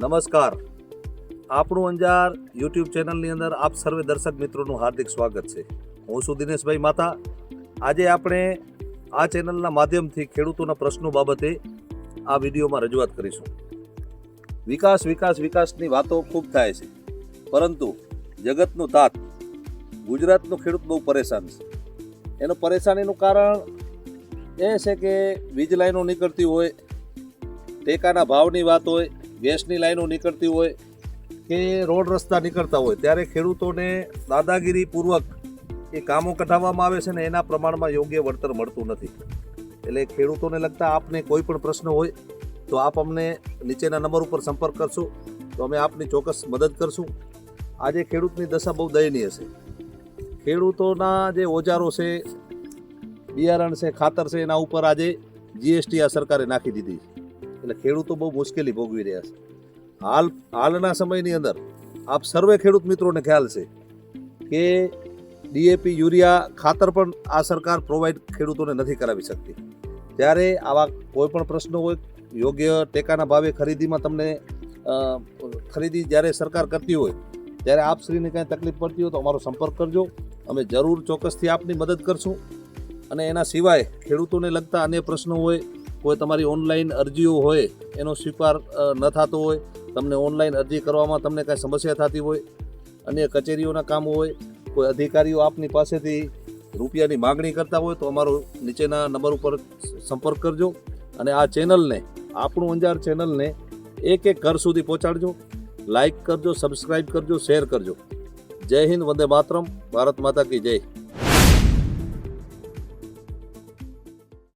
નમસ્કાર. આપણું અંજાર યુટ્યુબ ચેનલની અંદર આપ સર્વે દર્શક મિત્રોનું હાર્દિક સ્વાગત છે. હું છું દિનેશભાઈ માતા. આજે આપણે આ ચેનલના માધ્યમથી ખેડૂતોના પ્રશ્નો બાબતે આ વિડીયોમાં રજૂઆત કરીશું. વિકાસની વાતો ખૂબ થાય છે, પરંતુ જગતનું તાત ગુજરાતનો ખેડૂત બહુ પરેશાન છે. એનું પરેશાનીનું કારણ એ છે કે વીજ લાઈનો નીકળતી હોય, ટેકાના ભાવની વાત હોય, ગેસની લાઈનો નીકળતી હોય કે રોડ રસ્તા નીકળતા હોય, ત્યારે ખેડૂતોને દાદાગીરીપૂર્વક એ કામો કઢાવવામાં આવે છે ને એના પ્રમાણમાં યોગ્ય વળતર મળતું નથી. એટલે ખેડૂતોને લગતા આપને કોઈ પણ પ્રશ્ન હોય તો આપ અમને નીચેના નંબર ઉપર સંપર્ક કરશો તો અમે આપની ચોક્કસ મદદ કરશું. આજે ખેડૂતની દશા બહુ દયનીય છે. ખેડૂતોના જે ઓજારો છે, બિયારણ છે, ખાતર છે, એના ઉપર આજે જીએસટી આ સરકારે નાખી દીધી છે. એટલે ખેડૂતો બહુ મુશ્કેલી ભોગવી રહ્યા છે. હાલના સમયની અંદર આપ સર્વે ખેડૂત મિત્રોને ખ્યાલ છે કે ડીએપી, યુરિયા, ખાતર પણ આ સરકાર પ્રોવાઈડ ખેડૂતોને નથી કરાવી શકતી. ત્યારે આવા કોઈ પણ પ્રશ્નો હોય, યોગ્ય ટેકાના ભાવે ખરીદીમાં તમને ખરીદી જ્યારે સરકાર કરતી હોય ત્યારે આપશ્રીને કાંઈ તકલીફ પડતી હોય તો અમારો સંપર્ક કરજો. અમે જરૂર ચોક્કસથી આપની મદદ કરશું. અને એના સિવાય ખેડૂતોને લગતા અન્ય પ્રશ્નો હોય, કોઈ તમારી ઓનલાઈન અરજીઓ હોય એનો સ્વીકાર ન થતો હોય, તમને ઓનલાઈન અરજી કરવામાં તમને કાંઈ સમસ્યા થતી હોય, અન્ય કચેરીઓના કામો હોય, કોઈ અધિકારીઓ આપની પાસેથી રૂપિયાની માગણી કરતા હોય તો અમારો નીચેના નંબર ઉપર સંપર્ક કરજો. અને આ ચેનલને, આપણું અંજાર ચેનલને એક ઘર સુધી પહોંચાડજો. લાઈક કરજો, સબસ્ક્રાઈબ કરજો, શેર કરજો. જય હિન્દ, વંદે માતરમ. ભારત માતા કી જય.